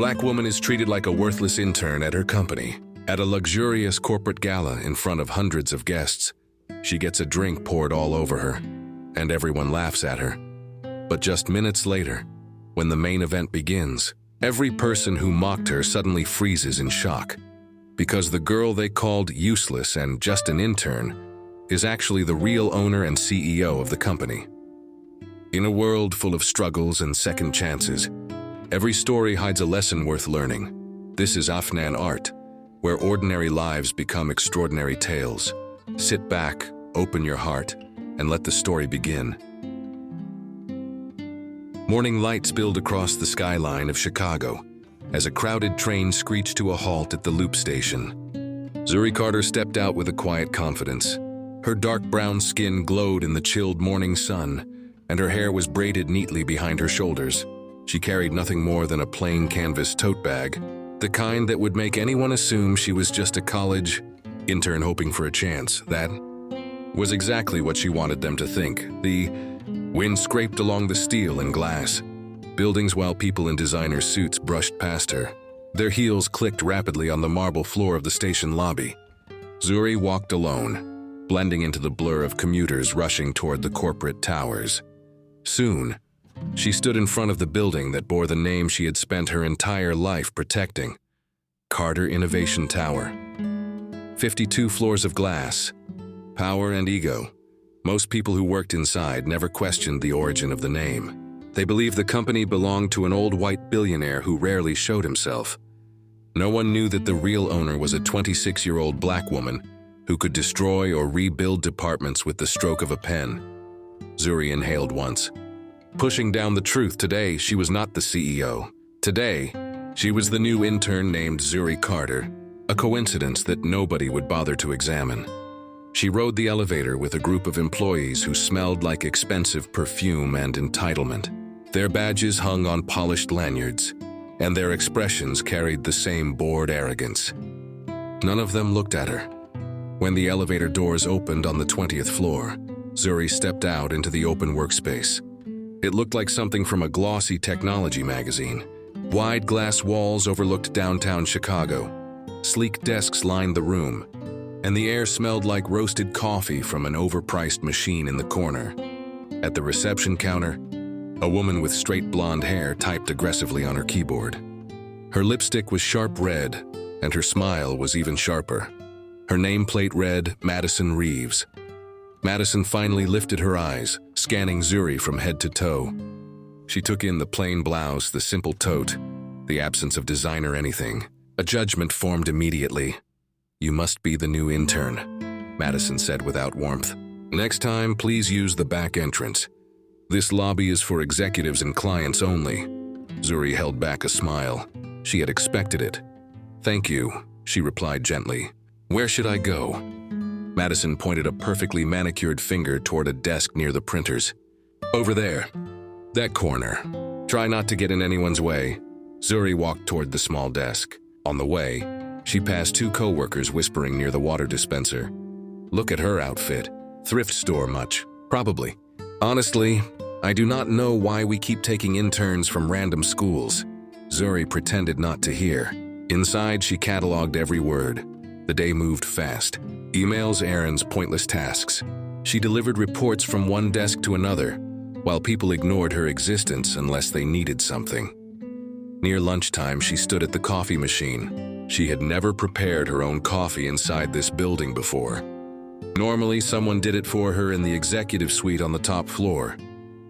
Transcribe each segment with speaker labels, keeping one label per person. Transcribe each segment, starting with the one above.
Speaker 1: Black woman is treated like a worthless intern at her company. At a luxurious corporate gala in front of hundreds of guests, she gets a drink poured all over her, and everyone laughs at her. But just minutes later, when the main event begins, every person who mocked her suddenly freezes in shock, because the girl they called useless and just an intern is actually the real owner and CEO of the company. In a world full of struggles and second chances, every story hides a lesson worth learning. This is Afnan Art, where ordinary lives become extraordinary tales. Sit back, open your heart, and let the story begin. Morning light spilled across the skyline of Chicago as a crowded train screeched to a halt at the loop station. Zuri Carter stepped out with a quiet confidence. Her dark brown skin glowed in the chilled morning sun, and her hair was braided neatly behind her shoulders. She carried nothing more than a plain canvas tote bag, the kind that would make anyone assume she was just a college intern hoping for a chance. That was exactly what she wanted them to think. The wind scraped along the steel and glass buildings while people in designer suits brushed past her. Their heels clicked rapidly on the marble floor of the station lobby. Zuri walked alone, blending into the blur of commuters rushing toward the corporate towers. Soon, she stood in front of the building that bore the name she had spent her entire life protecting: Carter Innovation Tower. 52 floors of glass, power and ego. Most people who worked inside never questioned the origin of the name. They believed the company belonged to an old white billionaire who rarely showed himself. No one knew that the real owner was a 26-year-old black woman who could destroy or rebuild departments with the stroke of a pen. Zuri inhaled once. Pushing down the truth, today she was not the CEO. Today, she was the new intern named Zuri Carter, a coincidence that nobody would bother to examine. She rode the elevator with a group of employees who smelled like expensive perfume and entitlement. Their badges hung on polished lanyards, and their expressions carried the same bored arrogance. None of them looked at her. When the elevator doors opened on the 20th floor, Zuri stepped out into the open workspace. It looked like something from a glossy technology magazine. Wide glass walls overlooked downtown Chicago. Sleek desks lined the room, and the air smelled like roasted coffee from an overpriced machine in the corner. At the reception counter, a woman with straight blonde hair typed aggressively on her keyboard. Her lipstick was sharp red, and her smile was even sharper. Her nameplate read Madison Reeves. Madison finally lifted her eyes, scanning Zuri from head to toe. She took in the plain blouse, the simple tote, the absence of designer anything. A judgment formed immediately. "You must be the new intern," Madison said without warmth. "Next time, please use the back entrance. This lobby is for executives and clients only." Zuri held back a smile. She had expected it. "Thank you," she replied gently. "Where should I go?" Madison pointed a perfectly manicured finger toward a desk near the printers. "Over there. That corner. Try not to get in anyone's way." Zuri walked toward the small desk. On the way, she passed two co-workers whispering near the water dispenser. "Look at her outfit. Thrift store much? Probably. Honestly, I do not know why we keep taking interns from random schools." Zuri pretended not to hear. Inside, she cataloged every word. The day moved fast. Emails, errands, pointless tasks. She delivered reports from one desk to another, while people ignored her existence unless they needed something. Near lunchtime, she stood at the coffee machine. She had never prepared her own coffee inside this building before. Normally, someone did it for her in the executive suite on the top floor.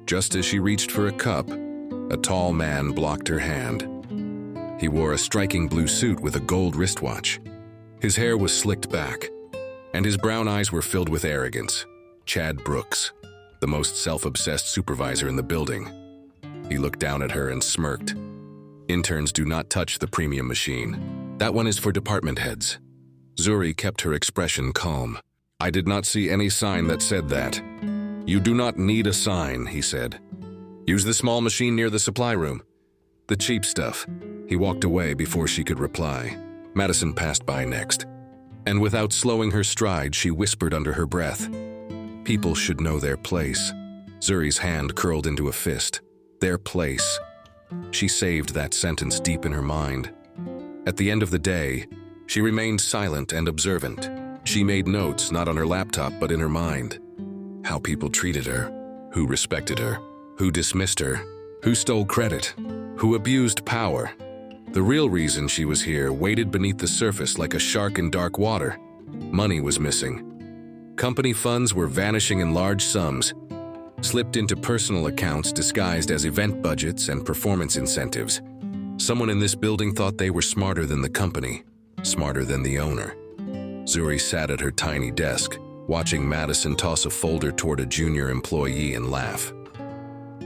Speaker 1: Just as she reached for a cup, a tall man blocked her hand. He wore a striking blue suit with a gold wristwatch. His hair was slicked back, and his brown eyes were filled with arrogance. Chad Brooks, the most self-obsessed supervisor in the building. He looked down at her and smirked. "Interns do not touch the premium machine. That one is for department heads." Zuri kept her expression calm. "I did not see any sign that said that." "You do not need a sign," he said. "Use the small machine near the supply room. The cheap stuff." He walked away before she could reply. Madison passed by next, and without slowing her stride, she whispered under her breath, "People should know their place." Zuri's hand curled into a fist. Their place. She saved that sentence deep in her mind. At the end of the day, she remained silent and observant. She made notes not on her laptop but in her mind. How people treated her, who respected her, who dismissed her, who stole credit, who abused power. The real reason she was here waited beneath the surface like a shark in dark water. Money was missing. Company funds were vanishing in large sums, slipped into personal accounts disguised as event budgets and performance incentives. Someone in this building thought they were smarter than the company, smarter than the owner. Zuri sat at her tiny desk, watching Madison toss a folder toward a junior employee and laugh.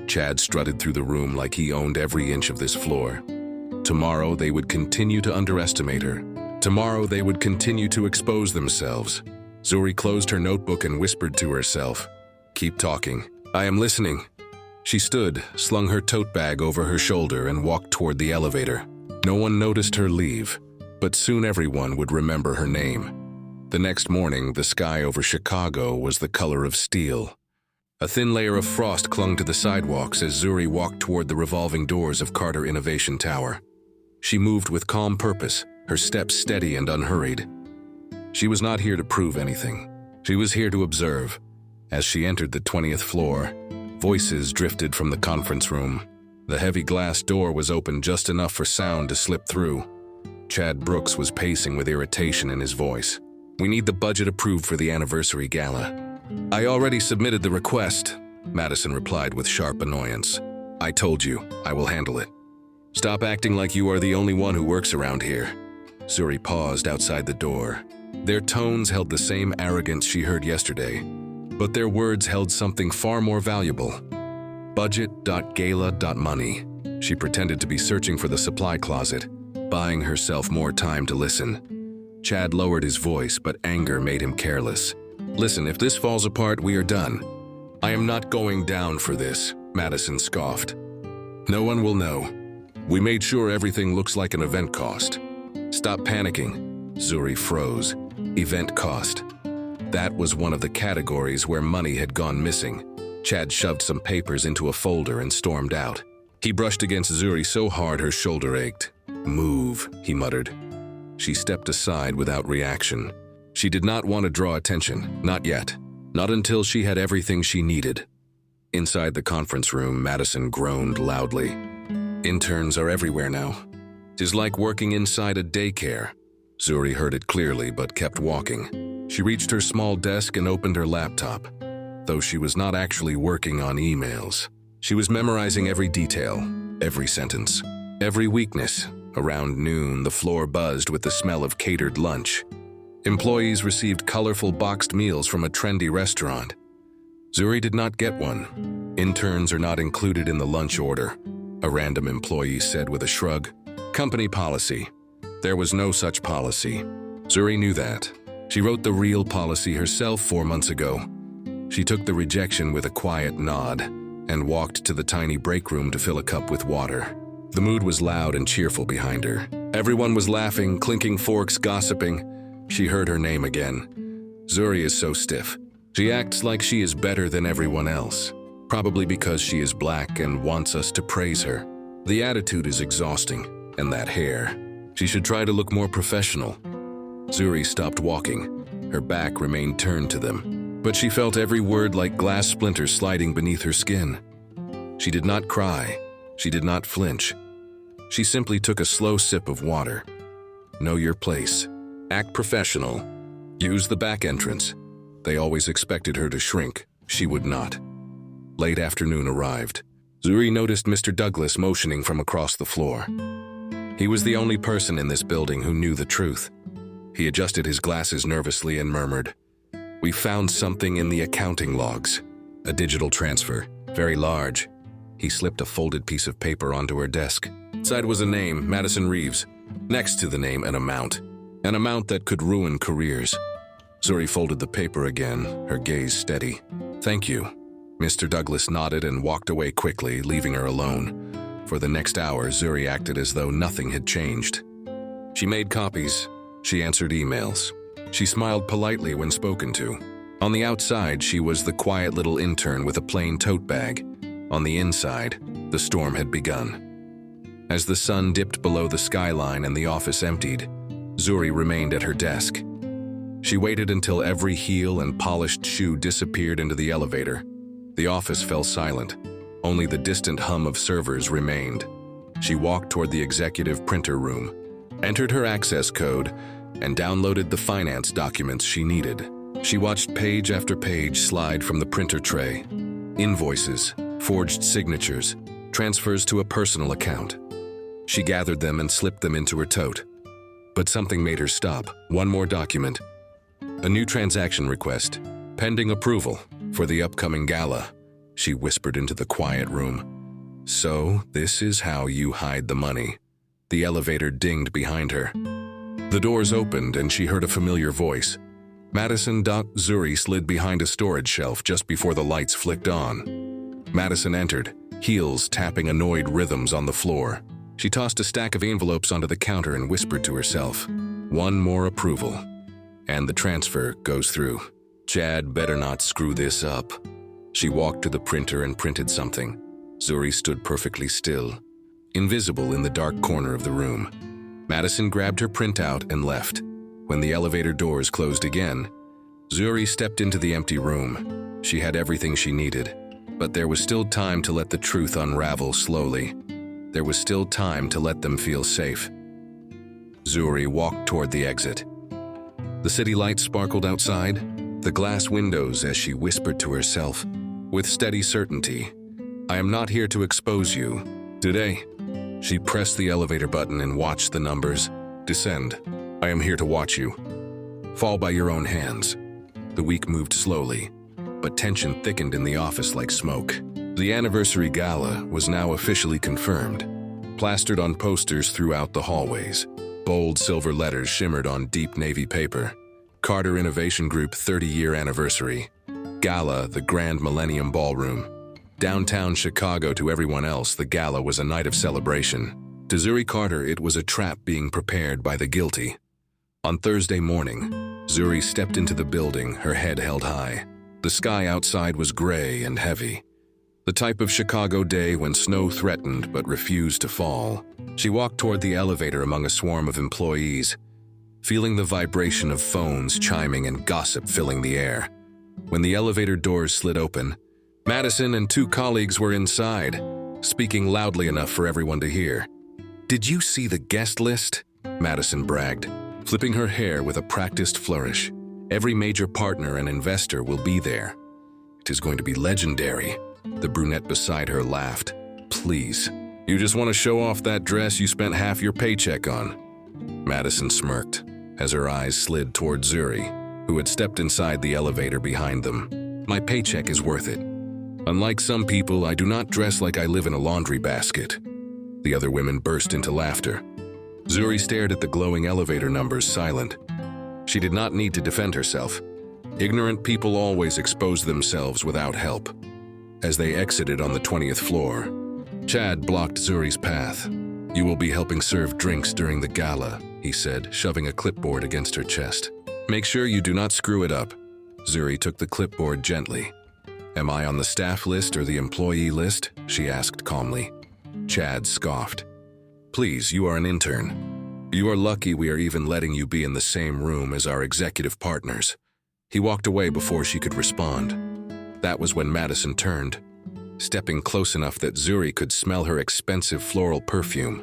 Speaker 1: Chad strutted through the room like he owned every inch of this floor. Tomorrow they would continue to underestimate her. Tomorrow they would continue to expose themselves. Zuri closed her notebook and whispered to herself, "Keep talking. I am listening." She stood, slung her tote bag over her shoulder, and walked toward the elevator. No one noticed her leave, but soon everyone would remember her name. The next morning, the sky over Chicago was the color of steel. A thin layer of frost clung to the sidewalks as Zuri walked toward the revolving doors of Carter Innovation Tower. She moved with calm purpose, her steps steady and unhurried. She was not here to prove anything. She was here to observe. As she entered the 20th floor, voices drifted from the conference room. The heavy glass door was open just enough for sound to slip through. Chad Brooks was pacing with irritation in his voice. "We need the budget approved for the anniversary gala." "I already submitted the request," Madison replied with sharp annoyance. "I told you, I will handle it." "Stop acting like you are the only one who works around here." Zuri paused outside the door. Their tones held the same arrogance she heard yesterday, but their words held something far more valuable. Budget.gala.money. She pretended to be searching for the supply closet, buying herself more time to listen. Chad lowered his voice, but anger made him careless. "Listen, if this falls apart, we are done." "I am not going down for this," Madison scoffed. "No one will know. We made sure everything looks like an event cost." "Stop panicking." Zuri froze. Event cost. That was one of the categories where money had gone missing. Chad shoved some papers into a folder and stormed out. He brushed against Zuri so hard her shoulder ached. "Move," he muttered. She stepped aside without reaction. She did not want to draw attention, not yet. Not until she had everything she needed. Inside the conference room, Madison groaned loudly. "Interns are everywhere now. 'Tis like working inside a daycare." Zuri heard it clearly but kept walking. She reached her small desk and opened her laptop. Though she was not actually working on emails, she was memorizing every detail, every sentence, every weakness. Around noon, the floor buzzed with the smell of catered lunch. Employees received colorful boxed meals from a trendy restaurant. Zuri did not get one. "Interns are not included in the lunch order," a random employee said with a shrug. "Company policy." There was no such policy. Zuri knew that. She wrote the real policy herself 4 months ago. She took the rejection with a quiet nod and walked to the tiny break room to fill a cup with water. The mood was loud and cheerful behind her. Everyone was laughing, clinking forks, gossiping. She heard her name again. Zuri is so stiff. She acts like she is better than everyone else, probably because she is black and wants us to praise her. The attitude is exhausting, and that hair. She should try to look more professional. Zuri stopped walking. Her back remained turned to them, but she felt every word like glass splinters sliding beneath her skin. She did not cry. She did not flinch. She simply took a slow sip of water. Know your place. Act professional. Use the back entrance. They always expected her to shrink. She would not. Late afternoon arrived. Zuri noticed Mr. Douglas motioning from across the floor. He was the only person in this building who knew the truth. He adjusted his glasses nervously and murmured, "We found something in the accounting logs. A digital transfer, very large." He slipped a folded piece of paper onto her desk. Inside was a name, Madison Reeves. Next to the name, an amount that could ruin careers. Zuri folded the paper again, her gaze steady. "Thank you." Mr. Douglas nodded and walked away quickly, leaving her alone. For the next hour, Zuri acted as though nothing had changed. She made copies. She answered emails. She smiled politely when spoken to. On the outside, she was the quiet little intern with a plain tote bag. On the inside, the storm had begun. As the sun dipped below the skyline and the office emptied, Zuri remained at her desk. She waited until every heel and polished shoe disappeared into the elevator. The office fell silent. Only the distant hum of servers remained. She walked toward the executive printer room, entered her access code, and downloaded the finance documents she needed. She watched page after page slide from the printer tray. Invoices, forged signatures, transfers to a personal account. She gathered them and slipped them into her tote. But something made her stop. One more document. A new transaction request, pending approval for the upcoming gala. She whispered into the quiet room. So, this is how you hide the money. The elevator dinged behind her. The doors opened and she heard a familiar voice. Madison. Zuri slid behind a storage shelf just before the lights flicked on. Madison entered, heels tapping annoyed rhythms on the floor. She tossed a stack of envelopes onto the counter and whispered to herself, "One more approval, and the transfer goes through. Chad better not screw this up." She walked to the printer and printed something. Zuri stood perfectly still, invisible in the dark corner of the room. Madison grabbed her printout and left. When the elevator doors closed again, Zuri stepped into the empty room. She had everything she needed, but there was still time to let the truth unravel slowly. There was still time to let them feel safe. Zuri walked toward the exit. The city lights sparkled outside, the glass windows, as she whispered to herself, with steady certainty, "I am not here to expose you today." She pressed the elevator button and watched the numbers descend. "I am here to watch you fall by your own hands." The week moved slowly, but tension thickened in the office like smoke. The anniversary gala was now officially confirmed. Plastered on posters throughout the hallways, bold silver letters shimmered on deep navy paper. Carter Innovation Group 30-year anniversary. Gala, the Grand Millennium Ballroom. Downtown Chicago. To everyone else, the gala was a night of celebration. To Zuri Carter, it was a trap being prepared by the guilty. On Thursday morning, Zuri stepped into the building, her head held high. The sky outside was gray and heavy. The type of Chicago day when snow threatened but refused to fall. She walked toward the elevator among a swarm of employees, feeling the vibration of phones chiming and gossip filling the air. When the elevator doors slid open, Madison and two colleagues were inside, speaking loudly enough for everyone to hear. "Did you see the guest list?" Madison bragged, flipping her hair with a practiced flourish. "Every major partner and investor will be there. It is going to be legendary." The brunette beside her laughed. "Please, you just want to show off that dress you spent half your paycheck on." Madison smirked as her eyes slid toward Zuri, who had stepped inside the elevator behind them. "My paycheck is worth it. Unlike some people, I do not dress like I live in a laundry basket." The other women burst into laughter. Zuri stared at the glowing elevator numbers, silent. She did not need to defend herself. Ignorant people always expose themselves without help. As they exited on the 20th floor, Chad blocked Zuri's path. "You will be helping serve drinks during the gala," he said, shoving a clipboard against her chest. "Make sure you do not screw it up." Zuri took the clipboard gently. "Am I on the staff list or the employee list?" she asked calmly. Chad scoffed. "Please, you are an intern. You are lucky we are even letting you be in the same room as our executive partners." He walked away before she could respond. That was when Madison turned, stepping close enough that Zuri could smell her expensive floral perfume.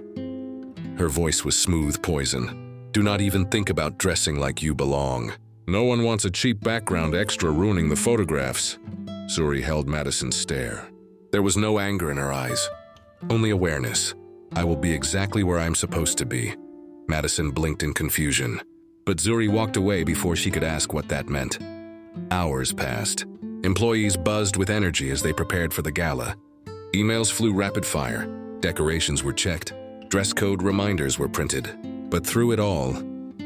Speaker 1: Her voice was smooth poison. "Do not even think about dressing like you belong. No one wants a cheap background extra ruining the photographs." Zuri held Madison's stare. There was no anger in her eyes, only awareness. "I will be exactly where I'm supposed to be." Madison blinked in confusion, but Zuri walked away before she could ask what that meant. Hours passed. Employees buzzed with energy as they prepared for the gala. Emails flew rapid fire, decorations were checked, dress code reminders were printed. But through it all,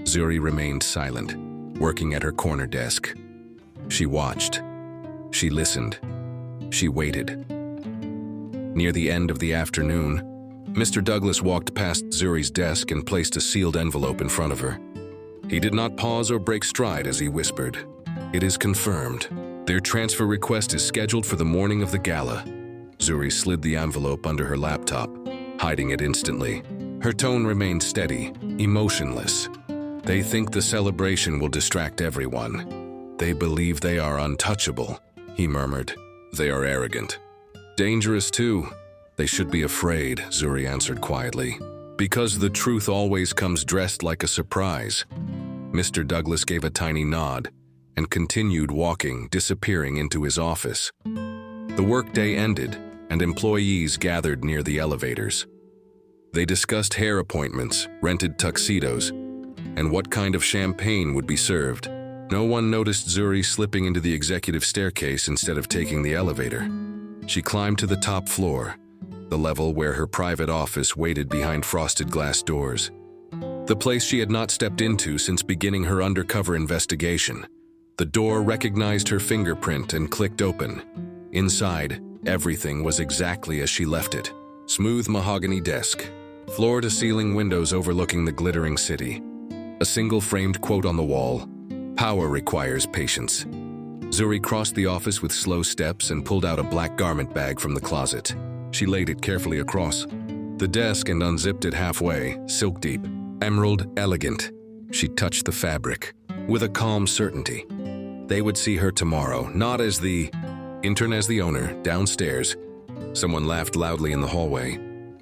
Speaker 1: Zuri remained silent, working at her corner desk. She watched. She listened. She waited. Near the end of the afternoon, Mr. Douglas walked past Zuri's desk and placed a sealed envelope in front of her. He did not pause or break stride as he whispered, "It is confirmed. Their transfer request is scheduled for the morning of the gala." Zuri slid the envelope under her laptop. hiding it instantly. Her tone remained steady, emotionless. They think the celebration will distract everyone. They believe they are untouchable, he murmured. They are arrogant. Dangerous too. They should be afraid, Zuri answered quietly. Because the truth always comes dressed like a surprise. Mr. Douglas gave a tiny nod and continued walking, disappearing into his office. The workday ended, and employees gathered near the elevators. They discussed hair appointments, rented tuxedos, and what kind of champagne would be served. No one noticed Zuri slipping into the executive staircase instead of taking the elevator. She climbed to the top floor, the level where her private office waited behind frosted glass doors. The place she had not stepped into since beginning her undercover investigation. The door recognized her fingerprint and clicked open. Inside, everything was exactly as she left it. Smooth mahogany desk, floor-to-ceiling windows overlooking the glittering city. A single framed quote on the wall, "Power requires patience." Zuri crossed the office with slow steps and pulled out a black garment bag from the closet. She laid it carefully across the desk and unzipped it halfway, silk deep, emerald elegant. She touched the fabric with a calm certainty. They would see her tomorrow, not as the intern, as the owner, downstairs. Someone laughed loudly in the hallway.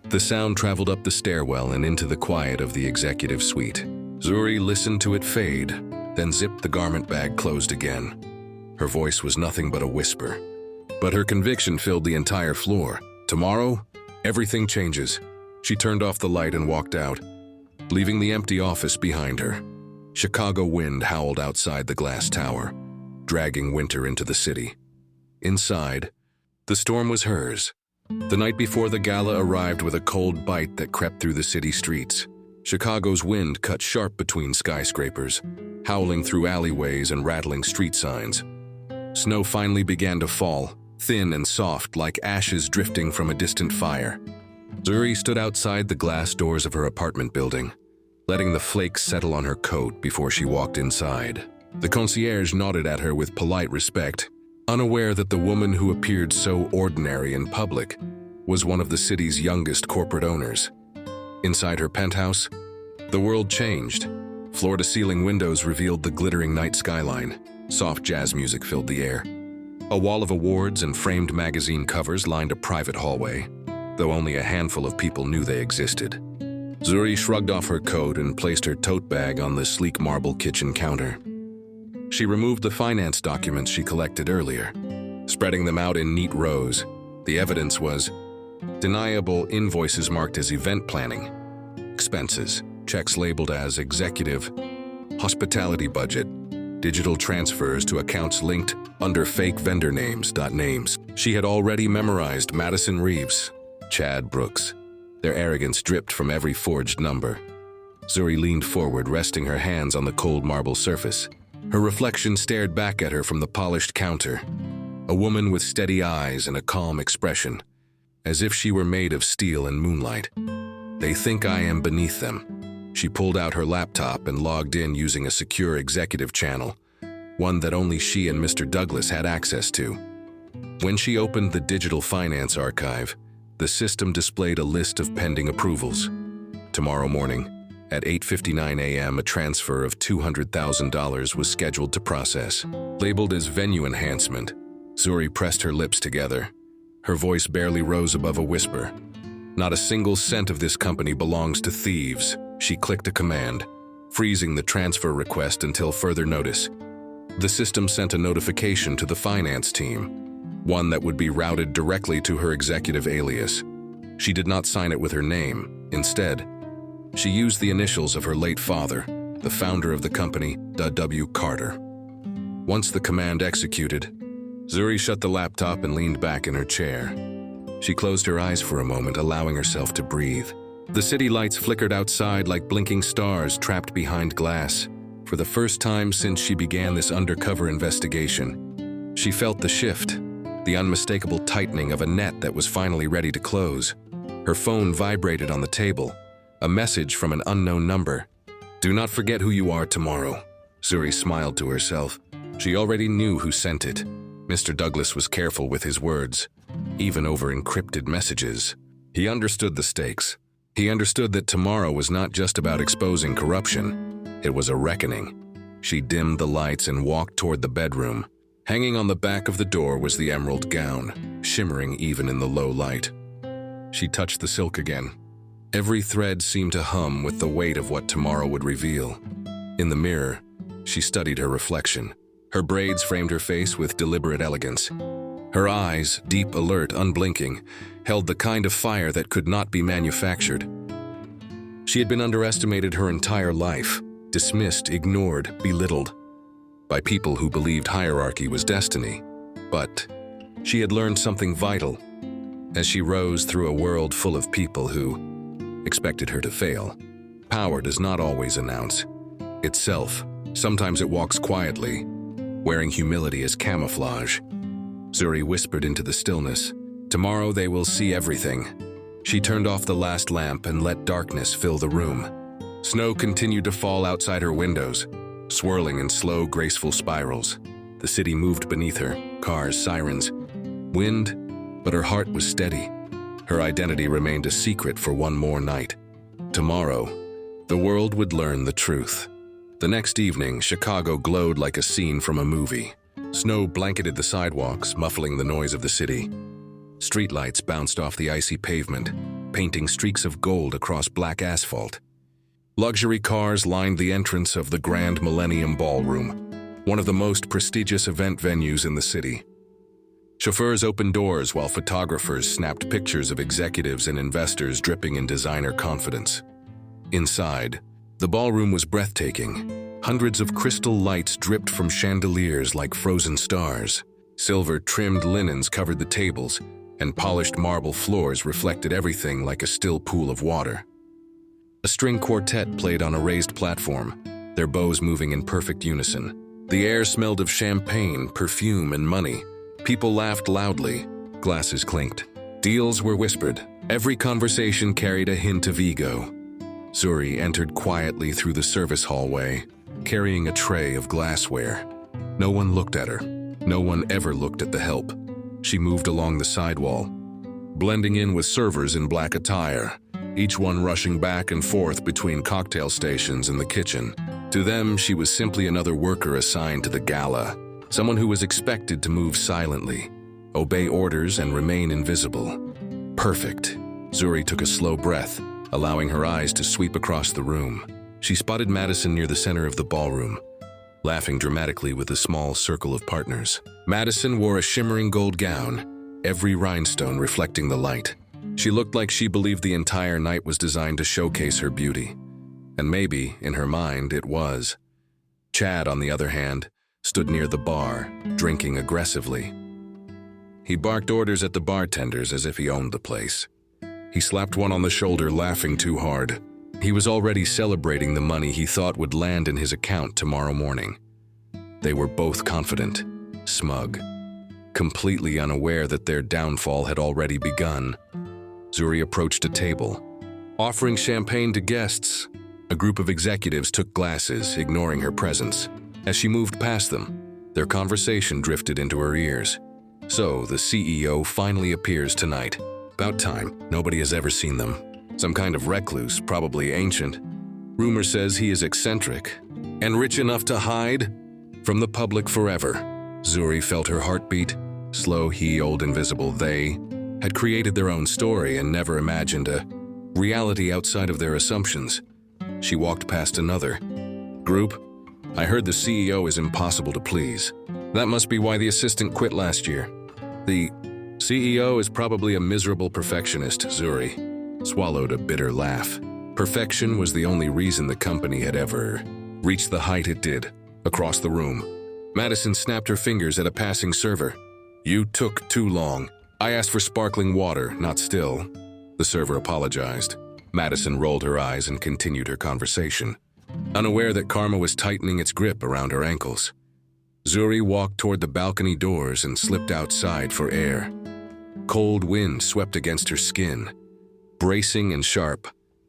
Speaker 1: The sound traveled up the stairwell and into the quiet of the executive suite. Zuri listened to it fade, then zipped the garment bag closed again. Her voice was nothing but a whisper, but her conviction filled the entire floor. Tomorrow, everything changes. She turned off the light and walked out, leaving the empty office behind her. Chicago wind howled outside the glass tower, dragging winter into the city. Inside, the storm was hers. The night before the gala arrived with a cold bite that crept through the city streets. Chicago's wind cut sharp between skyscrapers, howling through alleyways and rattling street signs. Snow finally began to fall, thin and soft like ashes drifting from a distant fire. Zuri stood outside the glass doors of her apartment building, letting the flakes settle on her coat before she walked inside. The concierge nodded at her with polite respect, unaware that the woman who appeared so ordinary in public was one of the city's youngest corporate owners. Inside her penthouse, the world changed. Floor-to-ceiling windows revealed the glittering night skyline. Soft jazz music filled the air. A wall of awards and framed magazine covers lined a private hallway, though only a handful of people knew they existed. Zuri shrugged off her coat and placed her tote bag on the sleek marble kitchen counter. She removed the finance documents she collected earlier, spreading them out in neat rows. The evidence was deniable invoices marked as event planning, expenses, checks labeled as executive, hospitality budget, digital transfers to accounts linked under fake vendor names. She had already memorized Madison Reeves, Chad Brooks. Their arrogance dripped from every forged number. Zuri leaned forward, resting her hands on the cold marble surface. Her reflection stared back at her from the polished counter, a woman with steady eyes and a calm expression, as if she were made of steel and moonlight. They think I am beneath them. She pulled out her laptop and logged in using a secure executive channel, one that only she and Mr. Douglas had access to. When she opened the digital finance archive, the system displayed a list of pending approvals. Tomorrow morning, at 8:59 a.m., a transfer of $200,000 was scheduled to process. Labeled as venue enhancement, Zuri pressed her lips together. Her voice barely rose above a whisper. Not a single cent of this company belongs to thieves. She clicked a command, freezing the transfer request until further notice. The system sent a notification to the finance team, one that would be routed directly to her executive alias. She did not sign it with her name. Instead, she used the initials of her late father, the founder of the company, W. Carter. Once the command executed, Zuri shut the laptop and leaned back in her chair. She closed her eyes for a moment, allowing herself to breathe. The city lights flickered outside like blinking stars trapped behind glass. For the first time since she began this undercover investigation, she felt the shift, the unmistakable tightening of a net that was finally ready to close. Her phone vibrated on the table, a message from an unknown number. "Do not forget who you are tomorrow." Zuri smiled to herself. She already knew who sent it. Mr. Douglas was careful with his words, even over encrypted messages. He understood the stakes. He understood that tomorrow was not just about exposing corruption. It was a reckoning. She dimmed the lights and walked toward the bedroom. Hanging on the back of the door was the emerald gown, shimmering even in the low light. She touched the silk again. Every thread seemed to hum with the weight of what tomorrow would reveal. In the mirror, she studied her reflection. Her braids framed her face with deliberate elegance. Her eyes, deep, alert, unblinking, held the kind of fire that could not be manufactured. She had been underestimated her entire life, dismissed, ignored, belittled, by people who believed hierarchy was destiny. But she had learned something vital as she rose through a world full of people who expected her to fail. Power does not always announce itself. Sometimes it walks quietly, wearing humility as camouflage. Zuri whispered into the stillness, "Tomorrow they will see everything." She turned off the last lamp and let darkness fill the room. Snow continued to fall outside her windows, swirling in slow, graceful spirals. The city moved beneath her, cars, sirens, wind, but her heart was steady. Her identity remained a secret for one more night. Tomorrow, the world would learn the truth. The next evening, Chicago glowed like a scene from a movie. Snow blanketed the sidewalks, muffling the noise of the city. Streetlights bounced off the icy pavement, painting streaks of gold across black asphalt. Luxury cars lined the entrance of the Grand Millennium Ballroom, one of the most prestigious event venues in the city. Chauffeurs opened doors while photographers snapped pictures of executives and investors dripping in designer confidence. Inside, the ballroom was breathtaking. Hundreds of crystal lights dripped from chandeliers like frozen stars. Silver-trimmed linens covered the tables, and polished marble floors reflected everything like a still pool of water. A string quartet played on a raised platform, their bows moving in perfect unison. The air smelled of champagne, perfume, and money. People laughed loudly. Glasses clinked. Deals were whispered. Every conversation carried a hint of ego. Zuri entered quietly through the service hallway, carrying a tray of glassware. No one looked at her. No one ever looked at the help. She moved along the sidewall, blending in with servers in black attire, each one rushing back and forth between cocktail stations and the kitchen. To them, she was simply another worker assigned to the gala, someone who was expected to move silently, obey orders, and remain invisible. Perfect. Zuri took a slow breath, allowing her eyes to sweep across the room. She spotted Madison near the center of the ballroom, laughing dramatically with a small circle of partners. Madison wore a shimmering gold gown, every rhinestone reflecting the light. She looked like she believed the entire night was designed to showcase her beauty. And maybe, in her mind, it was. Chad, on the other hand, stood near the bar, drinking aggressively. He barked orders at the bartenders as if he owned the place. He slapped one on the shoulder, laughing too hard. He was already celebrating the money he thought would land in his account tomorrow morning. They were both confident, smug, completely unaware that their downfall had already begun. Zuri approached a table, offering champagne to guests. A group of executives took glasses, ignoring her presence. As she moved past them, their conversation drifted into her ears. "So, the CEO finally appears tonight. About time. Nobody has ever seen them. Some kind of recluse, probably ancient. Rumor says he is eccentric and rich enough to hide from the public forever." Zuri felt her heartbeat. Slow, he, old, invisible, they had created their own story and never imagined a reality outside of their assumptions. She walked past another group. "I heard the CEO is impossible to please. That must be why the assistant quit last year." "The CEO is probably a miserable perfectionist," Zuri swallowed a bitter laugh. Perfection was the only reason the company had ever reached the height it did. Across the room, Madison snapped her fingers at a passing server. "You took too long. I asked for sparkling water, not still." The server apologized. Madison rolled her eyes and continued her conversation, unaware that karma was tightening its grip around her ankles. Zuri walked toward the balcony doors and slipped outside for air. Cold wind swept against her skin, bracing and sharp,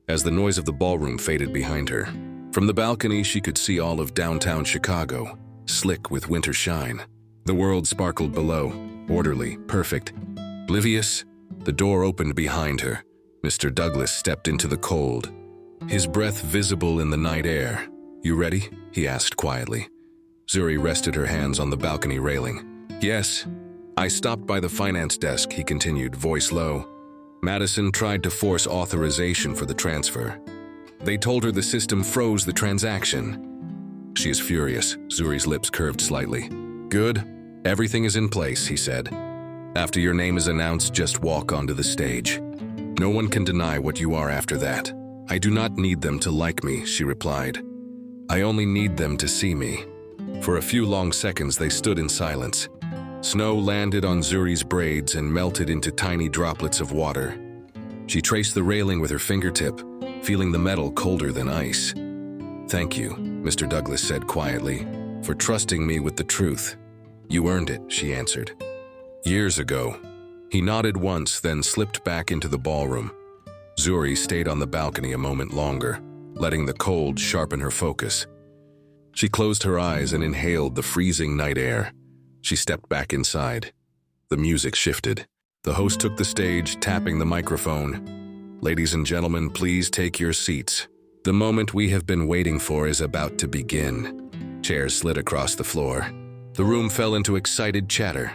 Speaker 1: as the noise of the ballroom faded behind her. From the balcony, she could see all of downtown Chicago, slick with winter shine. The world sparkled below, orderly, perfect. Oblivious, the door opened behind her, Mr. Douglas stepped into the cold, his breath visible in the night air. "You ready?" he asked quietly. Zuri rested her hands on the balcony railing. "Yes. I stopped by the finance desk," he continued, voice low. "Madison tried to force authorization for the transfer. They told her the system froze the transaction." "She is furious." Zuri's lips curved slightly. "Good. Everything is in place," he said. "After your name is announced, just walk onto the stage. No one can deny what you are after that." "I do not need them to like me," she replied. "I only need them to see me." For a few long seconds they stood in silence. Snow landed on Zuri's braids and melted into tiny droplets of water. She traced the railing with her fingertip, feeling the metal colder than ice. "Thank you," Mr. Douglas said quietly, "for trusting me with the truth." "You earned it," she answered. "Years ago." He nodded once, then slipped back into the ballroom. Zuri stayed on the balcony a moment longer, letting the cold sharpen her focus. She closed her eyes and inhaled the freezing night air. She stepped back inside. The music shifted. The host took the stage, tapping the microphone. "Ladies and gentlemen, please take your seats. The moment we have been waiting for is about to begin." Chairs slid across the floor. The room fell into excited chatter.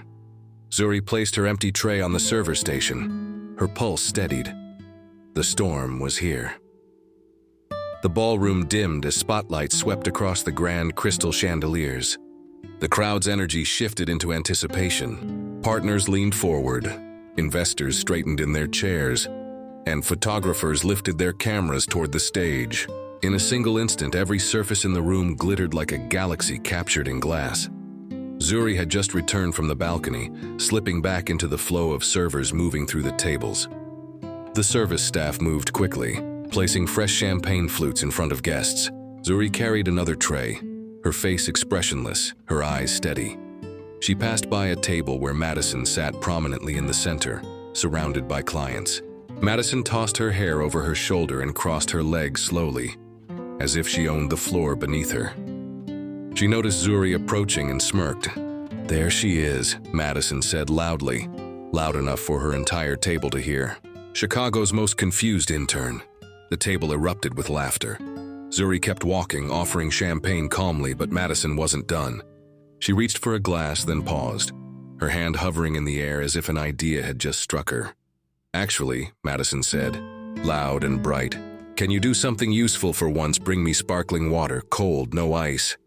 Speaker 1: Zuri placed her empty tray on the server station. Her pulse steadied. The storm was here. The ballroom dimmed as spotlights swept across the grand crystal chandeliers. The crowd's energy shifted into anticipation. Partners leaned forward, investors straightened in their chairs, and photographers lifted their cameras toward the stage. In a single instant, every surface in the room glittered like a galaxy captured in glass. Zuri had just returned from the balcony, slipping back into the flow of servers moving through the tables. The service staff moved quickly, placing fresh champagne flutes in front of guests. Zuri carried another tray, her face expressionless, her eyes steady. She passed by a table where Madison sat prominently in the center, surrounded by clients. Madison tossed her hair over her shoulder and crossed her legs slowly, as if she owned the floor beneath her. She noticed Zuri approaching and smirked. "There she is," Madison said loudly, loud enough for her entire table to hear. "Chicago's most confused intern." The table erupted with laughter. Zuri kept walking, offering champagne calmly, but Madison wasn't done. She reached for a glass, then paused, her hand hovering in the air as if an idea had just struck her. "Actually," Madison said, loud and bright, "can you do something useful for once? Bring me sparkling water, cold, no ice.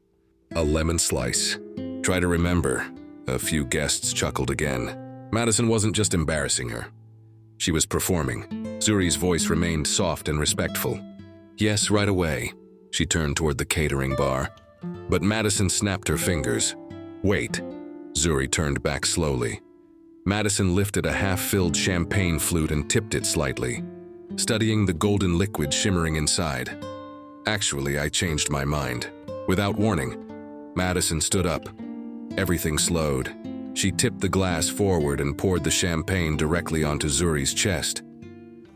Speaker 1: A lemon slice. Try to remember." A few guests chuckled again. Madison wasn't just embarrassing her. She was performing. Zuri's voice remained soft and respectful. "Yes, right away." She turned toward the catering bar. But Madison snapped her fingers. "Wait." Zuri turned back slowly. Madison lifted a half-filled champagne flute and tipped it slightly, studying the golden liquid shimmering inside. "Actually, I changed my mind." Without warning, Madison stood up. Everything slowed. She tipped the glass forward and poured the champagne directly onto Zuri's chest.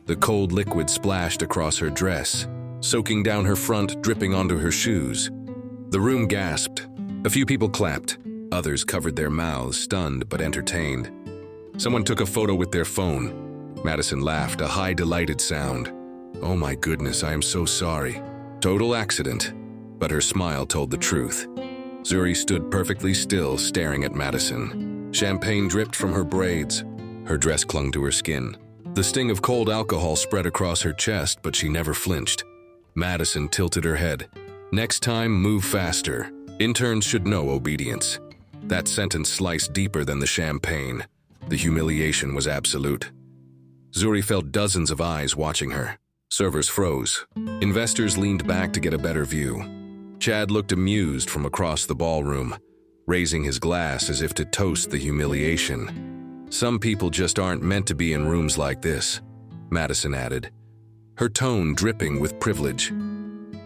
Speaker 1: The cold liquid splashed across her dress, soaking down her front, dripping onto her shoes. The room gasped. A few people clapped. Others covered their mouths, stunned but entertained. Someone took a photo with their phone. Madison laughed, a high, delighted sound. "Oh my goodness, I am so sorry. Total accident." But her smile told the truth. Zuri stood perfectly still, staring at Madison. Champagne dripped from her braids. Her dress clung to her skin. The sting of cold alcohol spread across her chest, but she never flinched. Madison tilted her head. "Next time, move faster. Interns should know obedience." That sentence sliced deeper than the champagne. The humiliation was absolute. Zuri felt dozens of eyes watching her. Servers froze. Investors leaned back to get a better view. Chad looked amused from across the ballroom, raising his glass as if to toast the humiliation. "Some people just aren't meant to be in rooms like this," Madison added, her tone dripping with privilege.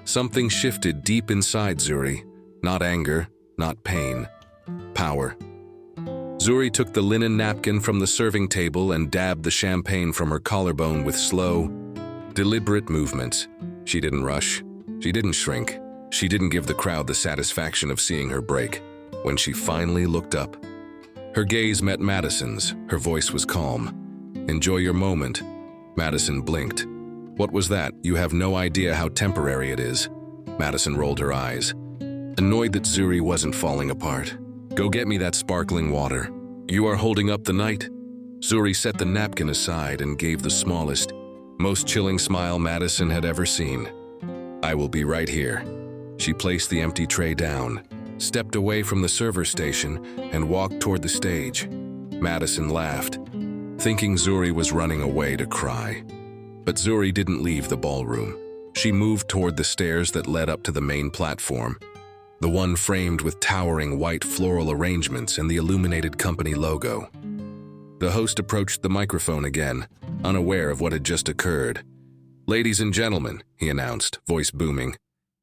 Speaker 1: Something shifted deep inside Zuri, not anger, not pain, power. Zuri took the linen napkin from the serving table and dabbed the champagne from her collarbone with slow, deliberate movements. She didn't rush. She didn't shrink. She didn't give the crowd the satisfaction of seeing her break. When she finally looked up, her gaze met Madison's. Her voice was calm. "Enjoy your moment. Madison blinked. What was that? You have no idea how temporary it is. Madison rolled her eyes, annoyed that Zuri wasn't falling apart. Go get me that sparkling water. You are holding up the night? Zuri set the napkin aside and gave the smallest, most chilling smile Madison had ever seen. I will be right here. She placed the empty tray down, stepped away from the server station, and walked toward the stage. Madison laughed, thinking Zuri was running away to cry. But Zuri didn't leave the ballroom. She moved toward the stairs that led up to the main platform, the one framed with towering white floral arrangements and the illuminated company logo. The host approached the microphone again, unaware of what had just occurred. Ladies and gentlemen, he announced, voice booming,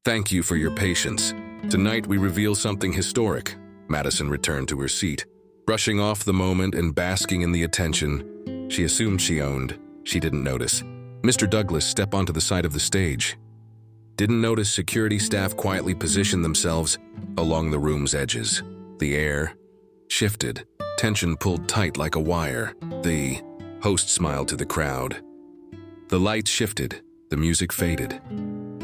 Speaker 1: thank you for your patience. Tonight we reveal something historic. Madison returned to her seat, brushing off the moment and basking in the attention she assumed she owned. She didn't notice Mr. Douglas step onto the side of the stage. Didn't notice security staff quietly position themselves along the room's edges. The air shifted, tension pulled tight like a wire. The host smiled to the crowd. The lights shifted, the music faded.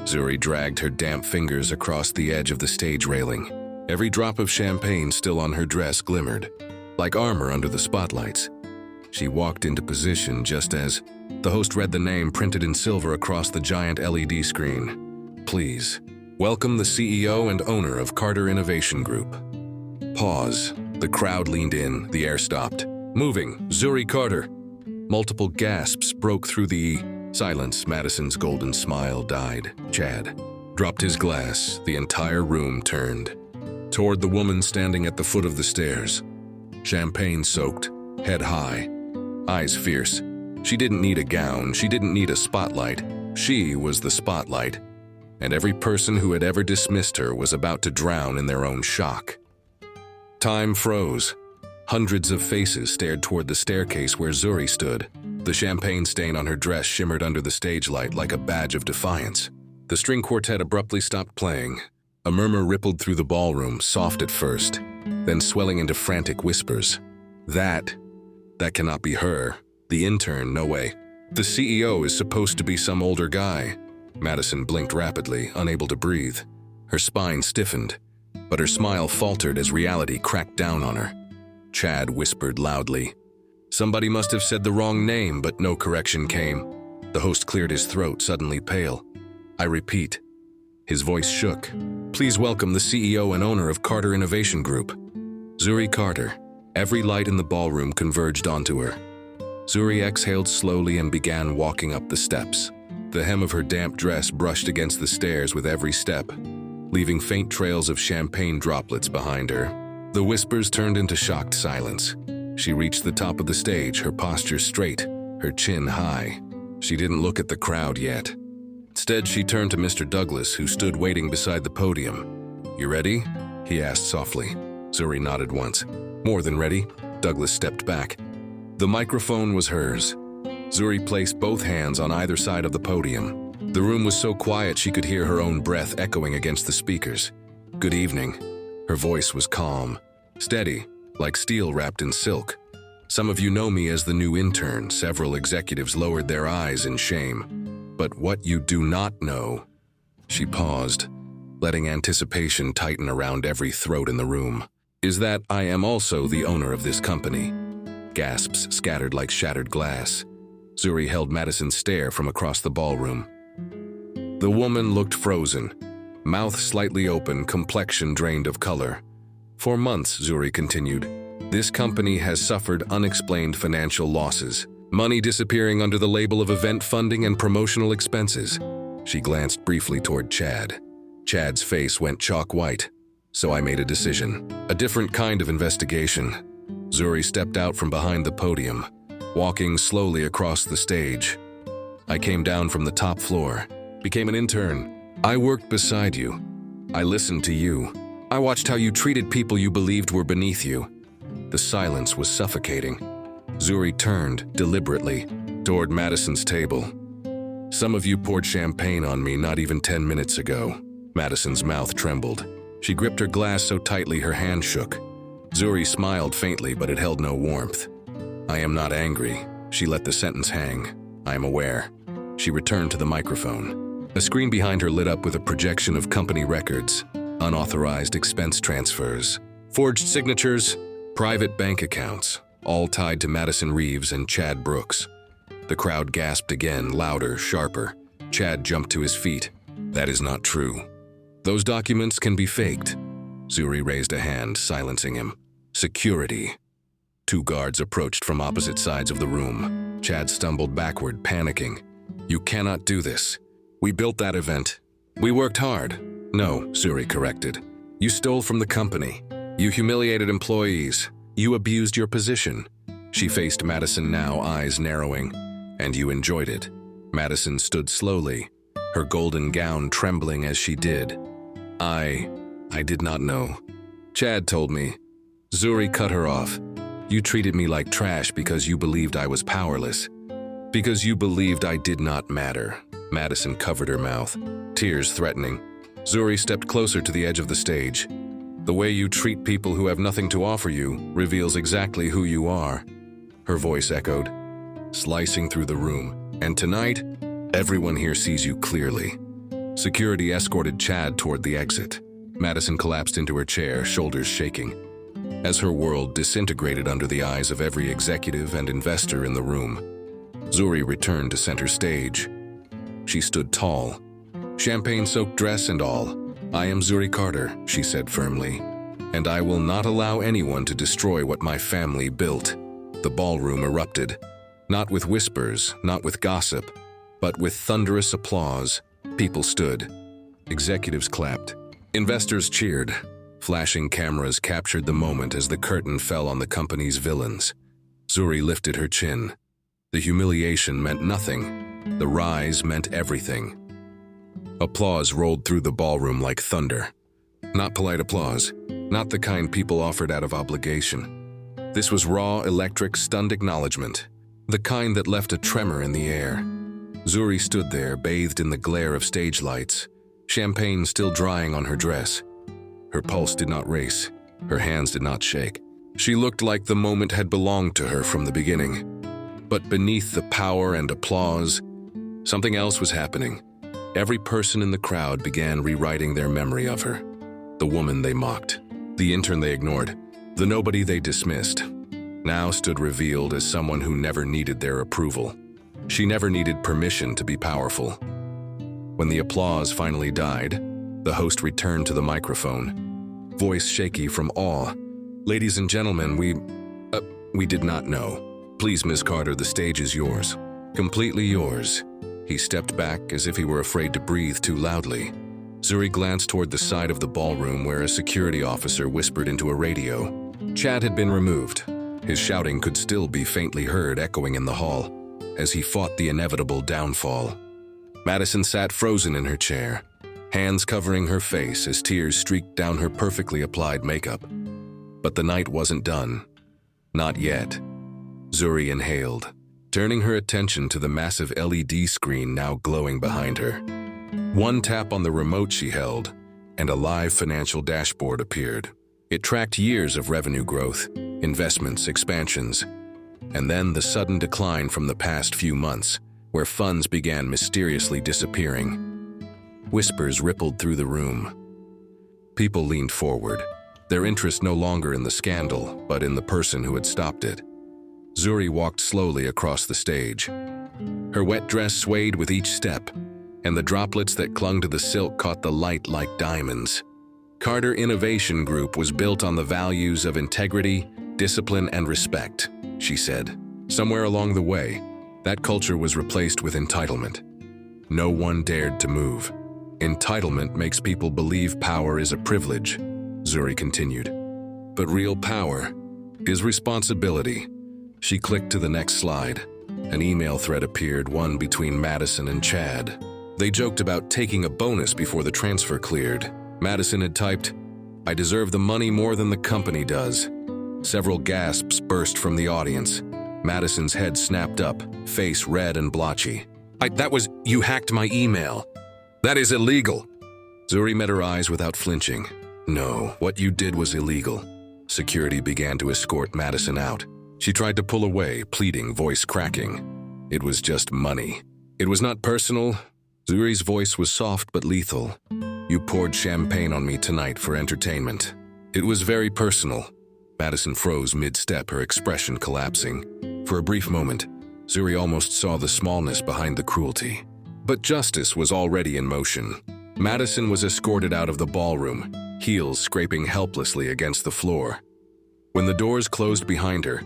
Speaker 1: Zuri dragged her damp fingers across the edge of the stage railing. Every drop of champagne still on her dress glimmered, like armor under the spotlights. She walked into position just as the host read the name printed in silver across the giant LED screen. Please, welcome the CEO and owner of Carter Innovation Group. Pause. The crowd leaned in, the air stopped. Moving, Zuri Carter. Multiple gasps broke through the silence. Madison's golden smile died. Chad dropped his glass. The entire room turned toward the woman standing at the foot of the stairs. Champagne-soaked, head high, eyes fierce. She didn't need a gown, she didn't need a spotlight. She was the spotlight, and every person who had ever dismissed her was about to drown in their own shock. Time froze. Hundreds of faces stared toward the staircase where Zuri stood. The champagne stain on her dress shimmered under the stage light like a badge of defiance. The string quartet abruptly stopped playing. A murmur rippled through the ballroom, soft at first, then swelling into frantic whispers. That cannot be her. The intern, no way. The CEO is supposed to be some older guy. Madison blinked rapidly, unable to breathe. Her spine stiffened, but her smile faltered as reality cracked down on her. Chad whispered loudly. Somebody must have said the wrong name, but no correction came. The host cleared his throat, suddenly pale. I repeat. His voice shook. Please welcome the CEO and owner of Carter Innovation Group, Zuri Carter. Every light in the ballroom converged onto her. Zuri exhaled slowly and began walking up the steps. The hem of her damp dress brushed against the stairs with every step, leaving faint trails of champagne droplets behind her. The whispers turned into shocked silence. She reached the top of the stage, her posture straight, her chin high. She didn't look at the crowd yet. Instead, she turned to Mr. Douglas, who stood waiting beside the podium. You ready? He asked softly. Zuri nodded once. More than ready. Douglas stepped back. The microphone was hers. Zuri placed both hands on either side of the podium. The room was so quiet she could hear her own breath echoing against the speakers. Good evening. Her voice was calm, steady, like steel wrapped in silk. Some of you know me as the new intern. Several executives lowered their eyes in shame. But what you do not know, she paused, letting anticipation tighten around every throat in the room, is that I am also the owner of this company. Gasps scattered like shattered glass. Zuri held Madison's stare from across the ballroom. The woman looked frozen, mouth slightly open, complexion drained of color. For months, Zuri continued, this company has suffered unexplained financial losses. Money disappearing under the label of event funding and promotional expenses. She glanced briefly toward Chad. Chad's face went chalk white, so I made a decision. A different kind of investigation. Zuri stepped out from behind the podium, walking slowly across the stage. I came down from the top floor, became an intern. I worked beside you. I listened to you. I watched how you treated people you believed were beneath you. The silence was suffocating. Zuri turned, deliberately, toward Madison's table. Some of you poured champagne on me not even 10 minutes ago. Madison's mouth trembled. She gripped her glass so tightly her hand shook. Zuri smiled faintly, but it held no warmth. I am not angry. She let the sentence hang. "I am aware." She returned to the microphone. A screen behind her lit up with a projection of company records, unauthorized expense transfers, forged signatures, private bank accounts, all tied to Madison Reeves and Chad Brooks. The crowd gasped again, louder, sharper. Chad jumped to his feet. "That is not true. Those documents can be faked." Zuri raised a hand, silencing him. "Security." Two guards approached from opposite sides of the room. Chad stumbled backward, panicking. "You cannot do this. We built that event. We worked hard." "No," Zuri corrected. "You stole from the company. You humiliated employees. You abused your position." She faced Madison now, eyes narrowing. "And you enjoyed it." Madison stood slowly, her golden gown trembling as she did. I did not know. Chad told me." Zuri cut her off. "You treated me like trash because you believed I was powerless. Because you believed I did not matter." Madison covered her mouth, tears threatening. Zuri stepped closer to the edge of the stage. "The way you treat people who have nothing to offer you reveals exactly who you are." Her voice echoed, slicing through the room. "And tonight, everyone here sees you clearly." Security escorted Chad toward the exit. Madison collapsed into her chair, shoulders shaking. As her world disintegrated under the eyes of every executive and investor in the room, Zuri returned to center stage. She stood tall, champagne-soaked dress and all. "I am Zuri Carter," she said firmly, "and I will not allow anyone to destroy what my family built." The ballroom erupted, not with whispers, not with gossip, but with thunderous applause. People stood. Executives clapped. Investors cheered. Flashing cameras captured the moment as the curtain fell on the company's villains. Zuri lifted her chin. The humiliation meant nothing. The rise meant everything. Applause rolled through the ballroom like thunder. Not polite applause, not the kind people offered out of obligation. This was raw, electric, stunned acknowledgement, the kind that left a tremor in the air. Zuri stood there, bathed in the glare of stage lights, champagne still drying on her dress. Her pulse did not race, her hands did not shake. She looked like the moment had belonged to her from the beginning. But beneath the power and applause, something else was happening. Every person in the crowd began rewriting their memory of her. The woman they mocked, the intern they ignored, the nobody they dismissed, now stood revealed as someone who never needed their approval. She never needed permission to be powerful. When the applause finally died, the host returned to the microphone, voice shaky from awe. "Ladies and gentlemen, we did not know. Please, Miss Carter, the stage is yours. Completely yours." He stepped back as if he were afraid to breathe too loudly. Zuri glanced toward the side of the ballroom where a security officer whispered into a radio. Chad had been removed. His shouting could still be faintly heard echoing in the hall as he fought the inevitable downfall. Madison sat frozen in her chair, hands covering her face as tears streaked down her perfectly applied makeup. But the night wasn't done. Not yet. Zuri inhaled, turning her attention to the massive LED screen now glowing behind her. One tap on the remote she held, and a live financial dashboard appeared. It tracked years of revenue growth, investments, expansions, and then the sudden decline from the past few months, where funds began mysteriously disappearing. Whispers rippled through the room. People leaned forward, their interest no longer in the scandal, but in the person who had stopped it. Zuri walked slowly across the stage. Her wet dress swayed with each step, and the droplets that clung to the silk caught the light like diamonds. Carter Innovation Group was built on the values of integrity, discipline, and respect, she said. Somewhere along the way, that culture was replaced with entitlement. No one dared to move. Entitlement makes people believe power is a privilege, Zuri continued. But real power is responsibility. She clicked to the next slide. An email thread appeared, one between Madison and Chad. They joked about taking a bonus before the transfer cleared. Madison had typed, "I deserve the money more than the company does." Several gasps burst from the audience. Madison's head snapped up, face red and blotchy. You hacked my email. That is illegal." Zuri met her eyes without flinching. "No, what you did was illegal." Security began to escort Madison out. She tried to pull away, pleading, voice cracking. It was just money. It was not personal. Zuri's voice was soft but lethal. You poured champagne on me tonight for entertainment. It was very personal. Madison froze mid-step, her expression collapsing. For a brief moment, Zuri almost saw the smallness behind the cruelty. But justice was already in motion. Madison was escorted out of the ballroom, heels scraping helplessly against the floor. When the doors closed behind her,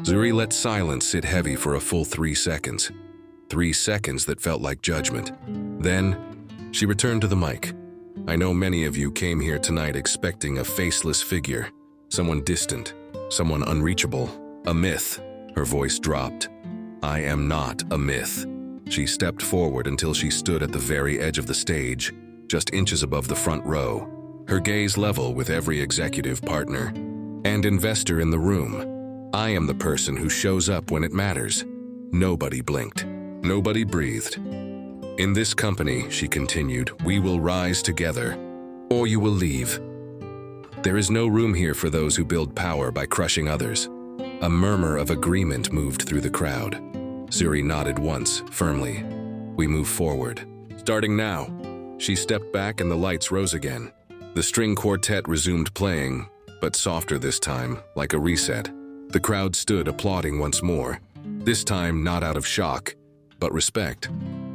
Speaker 1: Zuri let silence sit heavy for a full 3 seconds. 3 seconds that felt like judgment. Then, she returned to the mic. I know many of you came here tonight expecting a faceless figure, someone distant, someone unreachable, a myth. Her voice dropped. I am not a myth. She stepped forward until she stood at the very edge of the stage, just inches above the front row, her gaze level with every executive partner and investor in the room. I am the person who shows up when it matters. Nobody blinked. Nobody breathed. In this company, she continued, we will rise together, or you will leave. There is no room here for those who build power by crushing others. A murmur of agreement moved through the crowd. Zuri nodded once, firmly. We move forward. Starting now. She stepped back and the lights rose again. The string quartet resumed playing, but softer this time, like a reset. The crowd stood applauding once more, this time not out of shock, but respect.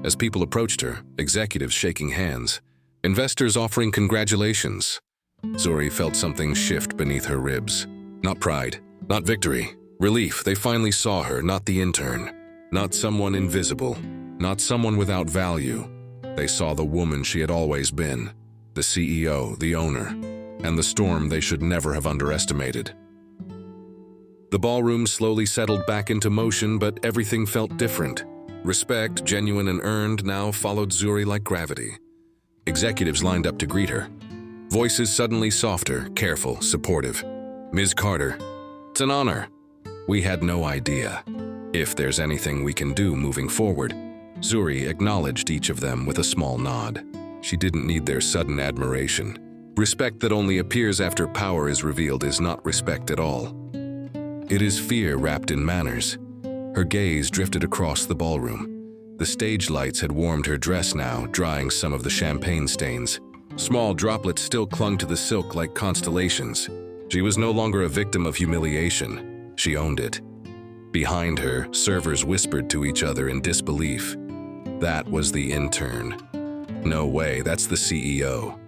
Speaker 1: As people approached her, executives shaking hands, investors offering congratulations. Zuri felt something shift beneath her ribs. Not pride, not victory, relief. They finally saw her, not the intern, not someone invisible, not someone without value. They saw the woman she had always been, the CEO, the owner, and the storm they should never have underestimated. The ballroom slowly settled back into motion, but everything felt different. Respect, genuine and earned, now followed Zuri like gravity. Executives lined up to greet her. Voices suddenly softer, careful, supportive. Ms. Carter, it's an honor. We had no idea. If there's anything we can do moving forward. Zuri acknowledged each of them with a small nod. She didn't need their sudden admiration. Respect that only appears after power is revealed is not respect at all. It is fear wrapped in manners. Her gaze drifted across the ballroom. The stage lights had warmed her dress now, drying some of the champagne stains. Small droplets still clung to the silk like constellations. She was no longer a victim of humiliation. She owned it. Behind her, servers whispered to each other in disbelief. That was the intern. No way, that's the CEO.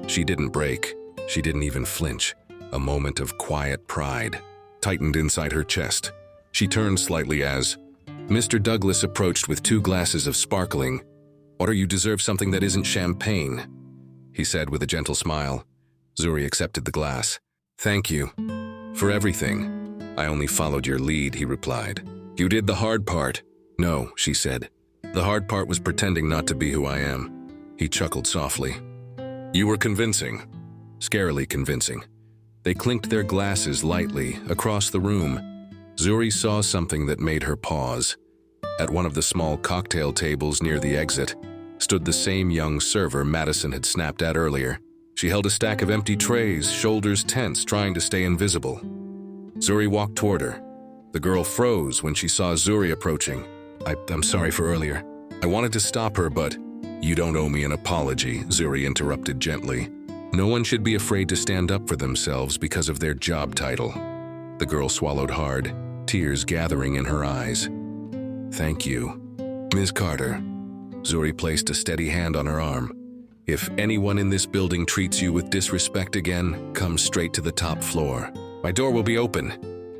Speaker 1: She didn't break. She didn't even flinch. A moment of quiet pride tightened inside her chest. She turned slightly as Mr. Douglas approached with 2 glasses of sparkling. "Water, you deserve something that isn't champagne," he said with a gentle smile. Zuri accepted the glass. "Thank you. For everything. I only followed your lead," he replied. "You did the hard part." "No," she said. "The hard part was pretending not to be who I am." He chuckled softly. "You were convincing. Scarily convincing." They clinked their glasses lightly across the room. Zuri saw something that made her pause. At one of the small cocktail tables near the exit stood the same young server Madison had snapped at earlier. She held a stack of empty trays, shoulders tense, trying to stay invisible. Zuri walked toward her. The girl froze when she saw Zuri approaching. I'm sorry for earlier. I wanted to stop her, but..." "You don't owe me an apology," Zuri interrupted gently. "No one should be afraid to stand up for themselves because of their job title." The girl swallowed hard, tears gathering in her eyes. "Thank you, Ms. Carter." Zuri placed a steady hand on her arm. "If anyone in this building treats you with disrespect again, come straight to the top floor. My door will be open."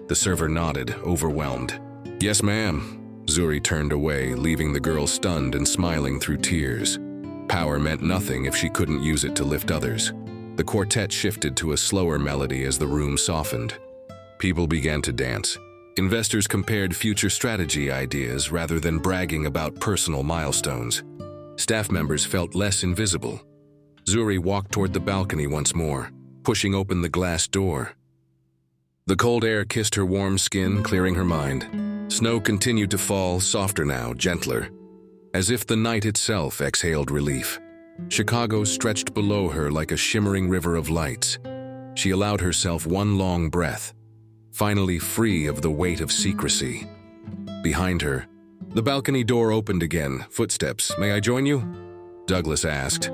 Speaker 1: The server nodded, overwhelmed. "Yes, ma'am." Zuri turned away, leaving the girl stunned and smiling through tears. Power meant nothing if she couldn't use it to lift others. The quartet shifted to a slower melody as the room softened. People began to dance. Investors compared future strategy ideas rather than bragging about personal milestones. Staff members felt less invisible. Zuri walked toward the balcony once more, pushing open the glass door. The cold air kissed her warm skin, clearing her mind. Snow continued to fall, softer now, gentler, as if the night itself exhaled relief. Chicago stretched below her like a shimmering river of lights. She allowed herself one long breath, finally free of the weight of secrecy. Behind her, The balcony door opened again. Footsteps. "May I join you?" Douglas asked.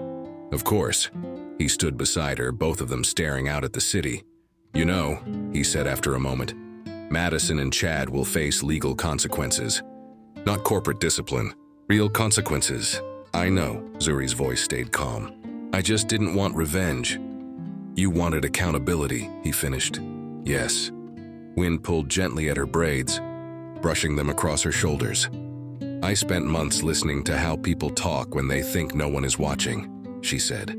Speaker 1: Of course. He stood beside her, both of them staring out at the city. "You know," he said after a moment, "Madison and Chad will face legal consequences. Not corporate discipline. Real consequences." "I know," Zuri's voice stayed calm. "I just didn't want revenge." "You wanted accountability," he finished. "Yes." Wind pulled gently at her braids, brushing them across her shoulders. "I spent months listening to how people talk when they think no one is watching," she said.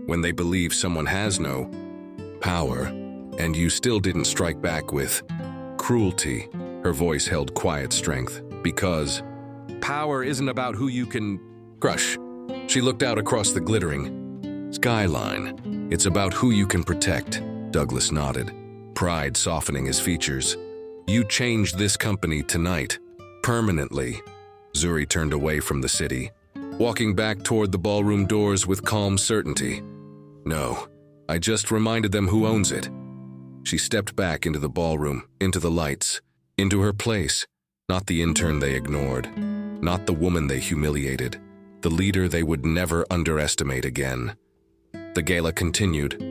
Speaker 1: "When they believe someone has no power, and you still didn't strike back with cruelty." Her voice held quiet strength. "Because power isn't about who you can crush." She looked out across the glittering skyline. "It's about who you can protect." Douglas nodded, pride softening his features. "You changed this company tonight, permanently." Zuri turned away from the city, walking back toward the ballroom doors with calm certainty. "No, I just reminded them who owns it." She stepped back into the ballroom, into the lights, into her place. Not the intern they ignored, not the woman they humiliated, the leader they would never underestimate again. The gala continued,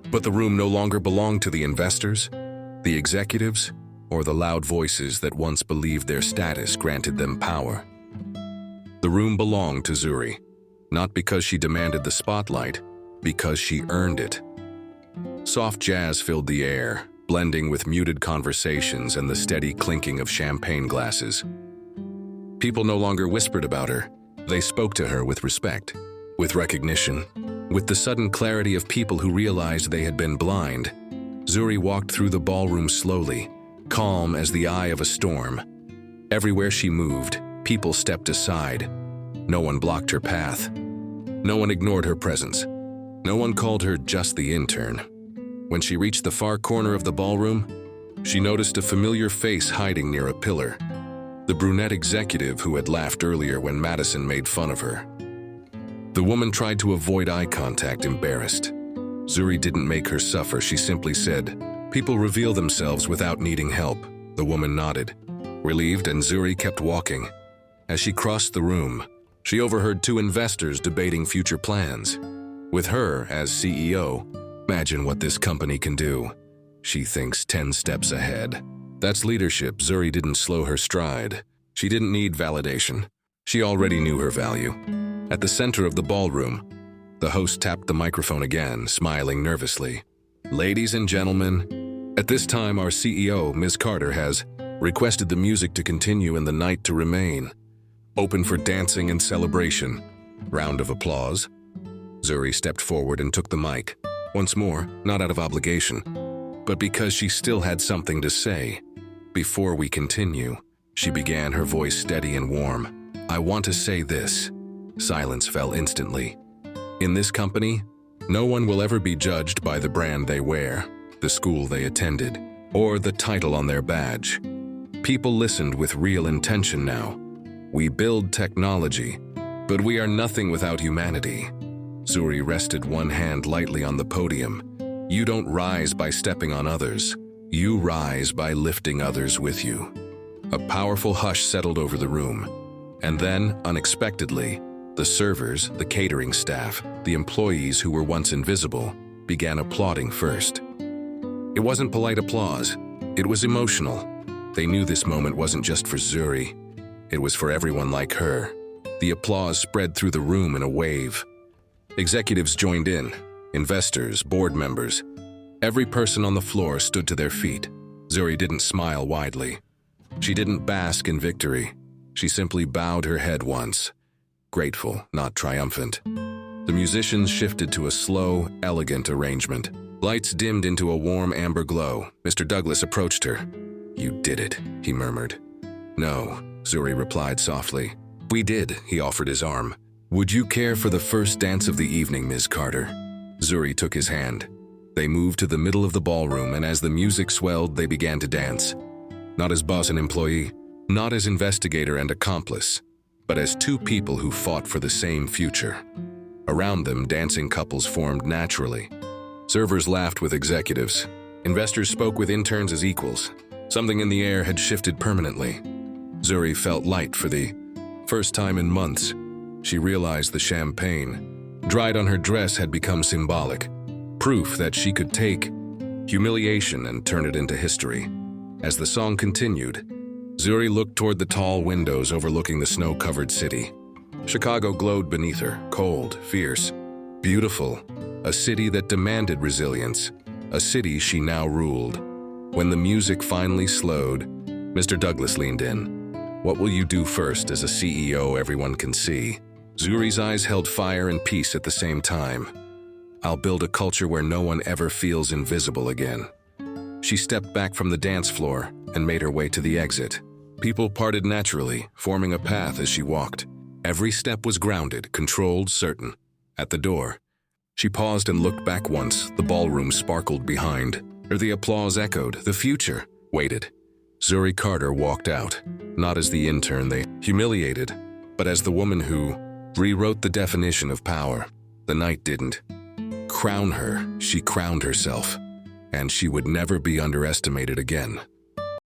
Speaker 1: but the room no longer belonged to the investors, the executives, or the loud voices that once believed their status granted them power. The room belonged to Zuri, not because she demanded the spotlight, because she earned it. Soft jazz filled the air, blending with muted conversations and the steady clinking of champagne glasses. People no longer whispered about her. They spoke to her with respect, with recognition, with the sudden clarity of people who realized they had been blind. Zuri walked through the ballroom slowly, calm as the eye of a storm. Everywhere she moved, people stepped aside. No one blocked her path. No one ignored her presence. No one called her just the intern. When she reached the far corner of the ballroom, she noticed a familiar face hiding near a pillar. The brunette executive who had laughed earlier when Madison made fun of her. The woman tried to avoid eye contact, embarrassed. Zuri didn't make her suffer. She simply said, "People reveal themselves without needing help." The woman nodded, relieved, and Zuri kept walking. As she crossed the room, she overheard two investors debating future plans. With her as CEO, imagine what this company can do. She thinks 10 steps ahead. That's leadership. Zuri didn't slow her stride. She didn't need validation. She already knew her value. At the center of the ballroom, the host tapped the microphone again, smiling nervously. "Ladies and gentlemen, at this time our CEO, Ms. Carter, has requested the music to continue and the night to remain. Open for dancing and celebration." Round of applause. Zuri stepped forward and took the mic. Once more, not out of obligation, but because she still had something to say. "Before we continue," she began, her voice steady and warm, "I want to say this." Silence fell instantly. "In this company, no one will ever be judged by the brand they wear, the school they attended, or the title on their badge. People listened with real intention now. We build technology, but we are nothing without humanity." Zuri rested one hand lightly on the podium. "You don't rise by stepping on others. You rise by lifting others with you." A powerful hush settled over the room. And then, unexpectedly, the servers, the catering staff, the employees who were once invisible, began applauding first. It wasn't polite applause. It was emotional. They knew this moment wasn't just for Zuri. It was for everyone like her. The applause spread through the room in a wave. Executives joined in, investors, board members. Every person on the floor stood to their feet. Zuri didn't smile widely. She didn't bask in victory. She simply bowed her head once, grateful, not triumphant. The musicians shifted to a slow, elegant arrangement. Lights dimmed into a warm amber glow. Mr. Douglas approached her. "You did it," he murmured. "No," Zuri replied softly. "We did," he offered his arm. "Would you care for the first dance of the evening, Ms. Carter?" Zuri took his hand. They moved to the middle of the ballroom, and as the music swelled, they began to dance. Not as boss and employee, not as investigator and accomplice, but as two people who fought for the same future. Around them, dancing couples formed naturally. Servers laughed with executives. Investors spoke with interns as equals. Something in the air had shifted permanently. Zuri felt light for the first time in months. She realized the champagne dried on her dress had become symbolic, proof that she could take humiliation and turn it into history. As the song continued, Zuri looked toward the tall windows overlooking the snow-covered city. Chicago glowed beneath her, cold, fierce, beautiful, a city that demanded resilience, a city she now ruled. When the music finally slowed, Mr. Douglas leaned in. "What will you do first as a CEO everyone can see?" Zuri's eyes held fire and peace at the same time. "I'll build a culture where no one ever feels invisible again." She stepped back from the dance floor and made her way to the exit. People parted naturally, forming a path as she walked. Every step was grounded, controlled, certain. At the door, she paused and looked back once. The ballroom sparkled behind her. The applause echoed. The future waited. Zuri Carter walked out, not as the intern they humiliated, but as the woman who rewrote the definition of power. The night didn't crown her, she crowned herself, and she would never be underestimated again.